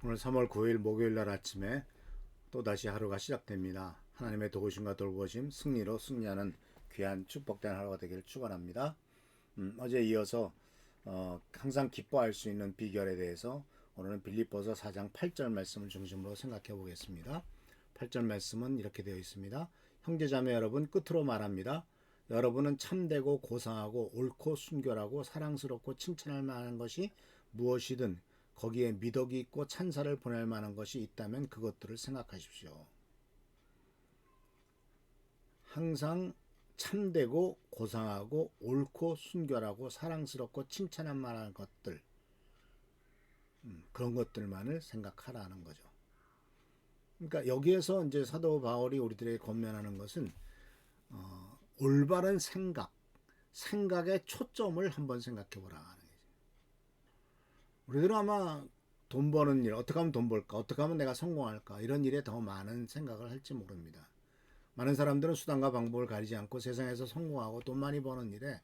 오늘 3월 9일 목요일 날 아침에 또다시 하루가 시작됩니다. 하나님의 도우심과 돌보심, 승리로 승리하는 귀한 축복된 하루가 되기를 축원합니다. 어제 이어서 항상 기뻐할 수 있는 비결에 대해서 오늘은 빌립보서 4장 8절 말씀을 중심으로 생각해 보겠습니다. 8절 말씀은 이렇게 되어 있습니다. 형제자매 여러분, 끝으로 말합니다. 여러분은 참되고 고상하고 옳고 순결하고 사랑스럽고 칭찬할 만한 것이 무엇이든 거기에 미덕이 있고 찬사를 보낼 만한 것이 있다면 그것들을 생각하십시오. 항상 참되고 고상하고 옳고 순결하고 사랑스럽고 칭찬할 만한 것들, 그런 것들만을 생각하라는 거죠. 그러니까 여기에서 이제 사도 바울이 우리들에게 권면하는 것은 올바른 생각의 초점을 한번 생각해 보라. 우리들은 아마 돈 버는 일, 어떻게 하면 돈 벌까? 어떻게 하면 내가 성공할까? 이런 일에 더 많은 생각을 할지 모릅니다. 많은 사람들은 수단과 방법을 가리지 않고 세상에서 성공하고 돈 많이 버는 일에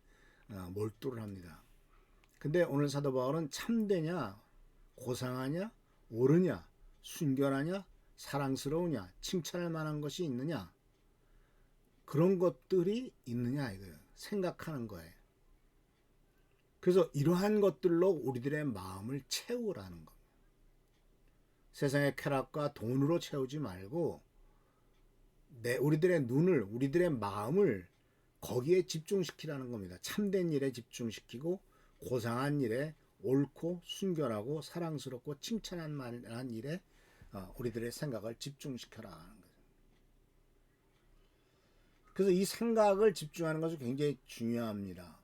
몰두를 합니다. 근데 오늘 사도 바울은 참되냐, 고상하냐, 옳으냐, 순결하냐, 사랑스러우냐, 칭찬할 만한 것이 있느냐, 그런 것들이 있느냐 이거예요. 생각하는 거예요. 그래서 이러한 것들로 우리들의 마음을 채우라는 겁니다. 세상의 쾌락과 돈으로 채우지 말고 우리들의 눈을, 우리들의 마음을 거기에 집중시키라는 겁니다. 참된 일에 집중시키고 고상한 일에 옳고 순결하고 사랑스럽고 칭찬할 만한 일에 우리들의 생각을 집중시켜라 하는 거죠. 그래서 이 생각을 집중하는 것이 굉장히 중요합니다.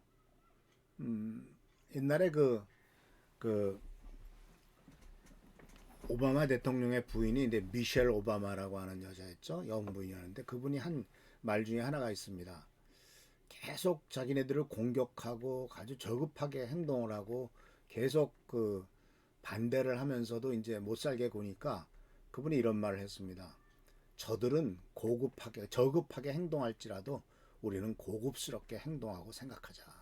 옛날에 그 오바마 대통령의 부인이 미셸 오바마라고 하는 여자였죠. 영부인이었는데 그분이 한 말 중에 하나가 있습니다. 계속 자기네들을 공격하고 아주 저급하게 행동을 하고 계속 그 반대를 하면서도 이제 못 살게 구니까 그분이 이런 말을 했습니다. 저들은 저급하게 행동할지라도 우리는 고급스럽게 행동하고 생각하자.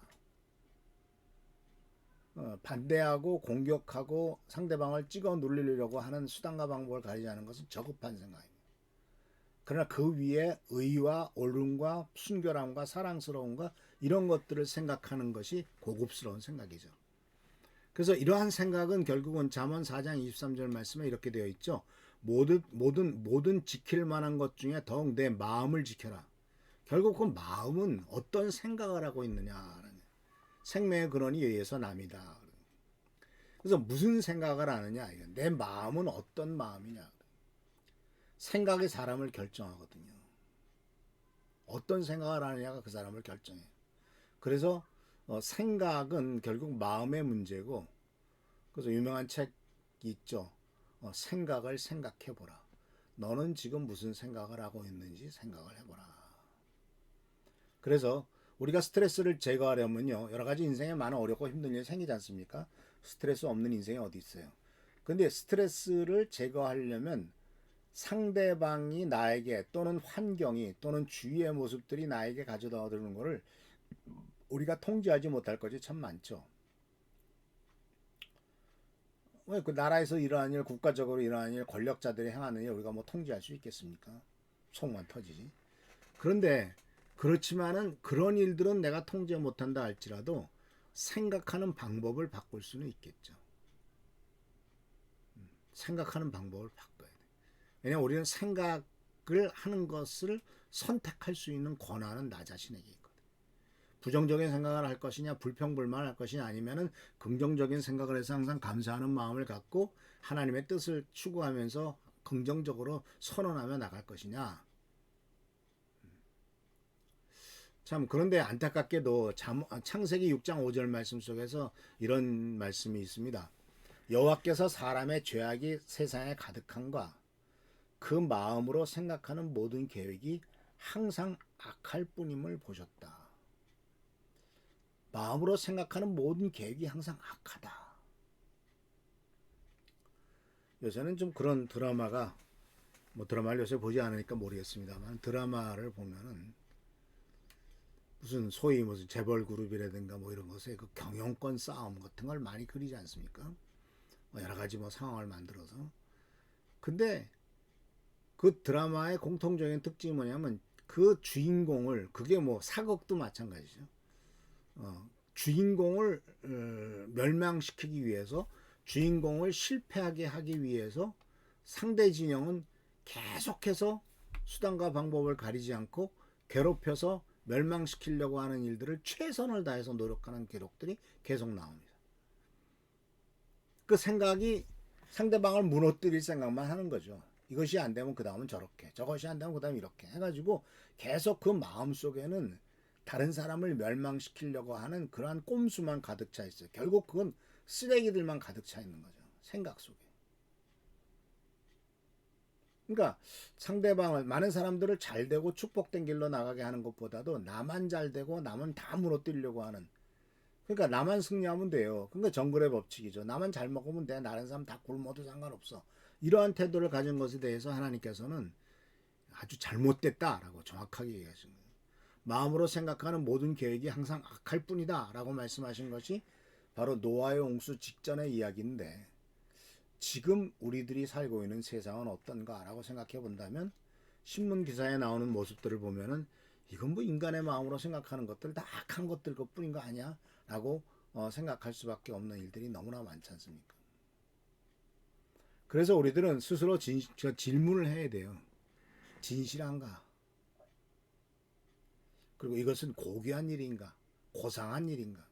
반대하고 공격하고 상대방을 찍어 누르려고 하는 수단과 방법을 가리지 않은 것은 저급한 생각입니다. 그러나 그 위에 의와 옳음과 순결함과 사랑스러움과 이런 것들을 생각하는 것이 고급스러운 생각이죠. 그래서 이러한 생각은 결국은 잠언 4장 23절 말씀에 이렇게 되어 있죠. 모든 지킬 만한 것 중에 더욱 내 마음을 지켜라. 결국 그 마음은 어떤 생각을 하고 있느냐라는 생명의 근원이 여기에서 남이다. 그래서 무슨 생각을 하느냐. 내 마음은 어떤 마음이냐. 생각이 사람을 결정하거든요. 어떤 생각을 하느냐가 그 사람을 결정해요. 그래서 생각은 결국 마음의 문제고, 그래서 유명한 책이 있죠. 생각을 생각해보라. 너는 지금 무슨 생각을 하고 있는지 생각을 해보라. 그래서 우리가 스트레스를 제거하려면요, 여러 가지 인생에 많은 어렵고 힘든 일이 생기지 않습니까? 스트레스 없는 인생이 어디 있어요? 근데 스트레스를 제거하려면 상대방이 나에게 또는 환경이 또는 주위의 모습들이 나에게 가져다 드는 것을 우리가 통제하지 못할 것이 참 많죠. 왜 그 나라에서 일어나는 일, 국가적으로 일어나는 일, 권력자들이 행하는 일 우리가 뭐 통제할 수 있겠습니까? 속만 터지지. 그런데 그렇지만은 그런 일들은 내가 통제 못한다 할지라도 생각하는 방법을 바꿀 수는 있겠죠. 생각하는 방법을 바꿔야 돼. 왜냐하면 우리는 생각을 하는 것을 선택할 수 있는 권한은 나 자신에게 있거든. 부정적인 생각을 할 것이냐, 불평불만을 할 것이냐, 아니면은 긍정적인 생각을 해서 항상 감사하는 마음을 갖고 하나님의 뜻을 추구하면서 긍정적으로 선언하며 나갈 것이냐. 참 그런데 안타깝게도 창세기 6장 5절 말씀 속에서 이런 말씀이 있습니다. 여호와께서 사람의 죄악이 세상에 가득한과 그 마음으로 생각하는 모든 계획이 항상 악할 뿐임을 보셨다. 마음으로 생각하는 모든 계획이 항상 악하다. 요새는 좀 그런 드라마가, 뭐 드라마를 요새 보지 않으니까 모르겠습니다만, 드라마를 보면은 무슨 재벌 그룹이라든가 뭐 이런 것에 그 경영권 싸움 같은 걸 많이 그리지 않습니까? 여러 가지 뭐 상황을 만들어서. 근데 그 드라마의 공통적인 특징이 뭐냐면 그 주인공을, 그게 뭐 사극도 마찬가지죠. 주인공을 멸망시키기 위해서, 주인공을 실패하게 하기 위해서 상대 진영은 계속해서 수단과 방법을 가리지 않고 괴롭혀서 멸망시키려고 하는 일들을 최선을 다해서 노력하는 기록들이 계속 나옵니다. 그 생각이 상대방을 무너뜨릴 생각만 하는 거죠. 이것이 안 되면 그 다음은 저렇게, 저것이 안 되면 그 다음 이렇게 해가지고 계속 그 마음 속에는 다른 사람을 멸망시키려고 하는 그러한 꼼수만 가득 차 있어요. 결국 그건 쓰레기들만 가득 차 있는 거죠. 생각 속에. 그러니까 상대방을, 많은 사람들을 잘 되고 축복된 길로 나가게 하는 것보다도 나만 잘 되고 남은 다 무너뜨리려고 하는, 그러니까 나만 승리하면 돼요. 그러니까 정글의 법칙이죠. 나만 잘 먹으면 돼. 다른 사람 다 굶어도 상관없어. 이러한 태도를 가진 것에 대해서 하나님께서는 아주 잘못됐다라고 정확하게 얘기하신 거예요. 마음으로 생각하는 모든 계획이 항상 악할 뿐이다라고 말씀하신 것이 바로 노아의 홍수 직전의 이야기인데, 지금 우리들이 살고 있는 세상은 어떤가라고 생각해 본다면 신문 기사에 나오는 모습들을 보면은 이건 뭐 인간의 마음으로 생각하는 것들 다 악한 것들 것뿐인 거 아니야? 라고 생각할 수밖에 없는 일들이 너무나 많지 않습니까? 그래서 우리들은 스스로 질문을 해야 돼요. 진실한가? 그리고 이것은 고귀한 일인가? 고상한 일인가?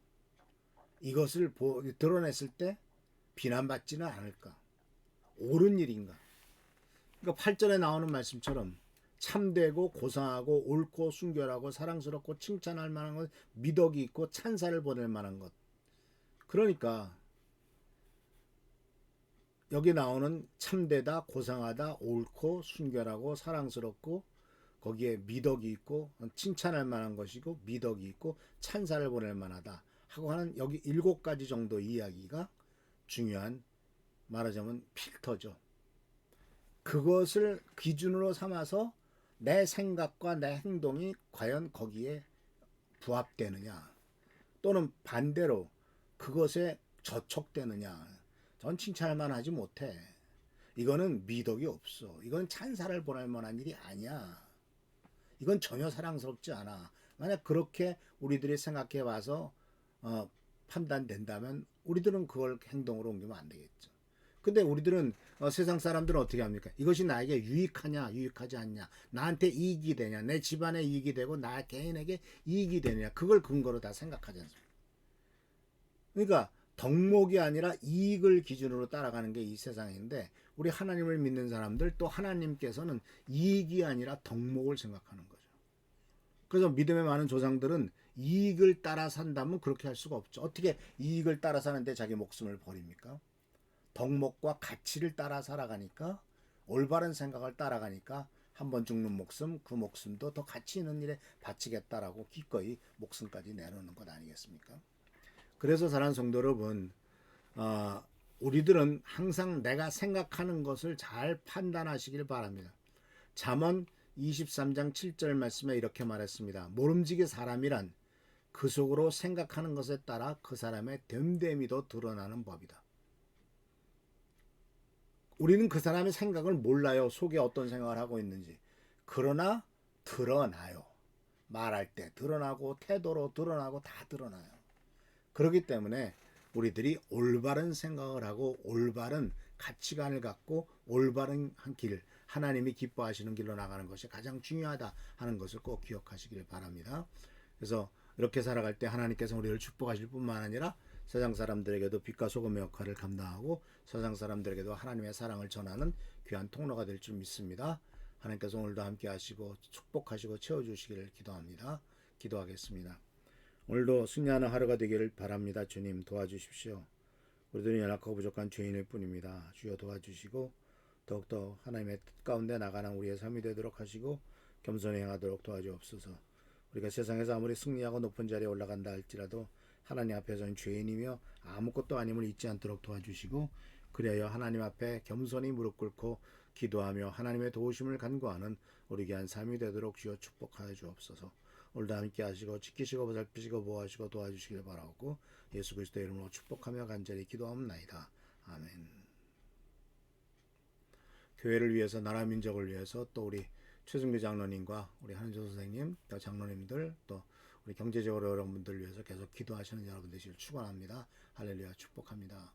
이것을 드러냈을 때 비난받지는 않을까? 옳은 일인가? 그러니까 8절에 나오는 말씀처럼 참되고 고상하고 옳고 순결하고 사랑스럽고 칭찬할 만한 것, 미덕이 있고 찬사를 보낼 만한 것. 그러니까 여기 나오는 참되다, 고상하다, 옳고 순결하고 사랑스럽고 거기에 미덕이 있고 칭찬할 만한 것이고 미덕이 있고 찬사를 보낼 만하다 하고 하는 여기 7가지 정도 이야기가 중요한, 말하자면 필터죠. 그것을 기준으로 삼아서 내 생각과 내 행동이 과연 거기에 부합되느냐, 또는 반대로 그것에 저촉되느냐. 전 칭찬할 만하지 못해. 이거는 미덕이 없어. 이건 찬사를 보낼 만한 일이 아니야. 이건 전혀 사랑스럽지 않아. 만약 그렇게 우리들이 생각해 봐서 판단된다면 우리들은 그걸 행동으로 옮기면 안 되겠죠. 근데 우리들은 세상 사람들은 어떻게 합니까? 이것이 나에게 유익하냐, 유익하지 않냐, 나한테 이익이 되냐, 내 집안에 이익이 되고 나 개인에게 이익이 되느냐, 그걸 근거로 다 생각하지 않습니까? 그러니까 덕목이 아니라 이익을 기준으로 따라가는 게 이 세상인데, 우리 하나님을 믿는 사람들, 또 하나님께서는 이익이 아니라 덕목을 생각하는 거죠. 그래서 믿음의 많은 조상들은 이익을 따라 산다면 그렇게 할 수가 없죠. 어떻게 이익을 따라 사는데 자기 목숨을 버립니까? 덕목과 가치를 따라 살아가니까, 올바른 생각을 따라가니까 한 번 죽는 목숨, 그 목숨도 더 가치 있는 일에 바치겠다라고 기꺼이 목숨까지 내놓는 것 아니겠습니까? 그래서 사랑하는 성도 여러분, 우리들은 항상 내가 생각하는 것을 잘 판단하시길 바랍니다. 잠언 23장 7절 말씀에 이렇게 말했습니다. 모름지기 사람이란 그 속으로 생각하는 것에 따라 그 사람의 됨됨이도 드러나는 법이다. 우리는 그 사람의 생각을 몰라요. 속에 어떤 생각을 하고 있는지. 그러나 드러나요. 말할 때 드러나고 태도로 드러나고 다 드러나요. 그렇기 때문에 우리들이 올바른 생각을 하고 올바른 가치관을 갖고 올바른 길, 하나님이 기뻐하시는 길로 나가는 것이 가장 중요하다 하는 것을 꼭 기억하시길 바랍니다. 그래서 이렇게 살아갈 때 하나님께서 우리를 축복하실 뿐만 아니라 세상 사람들에게도 빛과 소금의 역할을 감당하고 세상 사람들에게도 하나님의 사랑을 전하는 귀한 통로가 될 줄 믿습니다. 하나님께서 오늘도 함께 하시고 축복하시고 채워주시기를 기도합니다. 기도하겠습니다. 오늘도 승리하는 하루가 되기를 바랍니다. 주님 도와주십시오. 우리들은 연약하고 부족한 죄인일 뿐입니다. 주여 도와주시고 더욱더 하나님의 뜻 가운데 나가는 우리의 삶이 되도록 하시고 겸손히 행하도록 도와주옵소서. 우리가 세상에서 아무리 승리하고 높은 자리에 올라간다 할지라도 하나님 앞에서는 죄인이며 아무것도 아님을 잊지 않도록 도와주시고, 그리하여 하나님 앞에 겸손히 무릎 꿇고 기도하며 하나님의 도우심을 간구하는 우리 귀한 삶이 되도록 주여 축복하여 주옵소서. 오늘도 함께 하시고 지키시고 보살피시고 보호하시고 도와주시길 바라고 예수 그리스도의 이름으로 축복하며 간절히 기도하옵나이다. 아멘. 교회를 위해서 나라 민족을 위해서 또 우리 최승규 장로님과 우리 한은조 선생님 또 장로님들 또 우리 경제적으로 여러분들 위해서 계속 기도하시는 여러분 되시길 축원합니다. 할렐루야 축복합니다.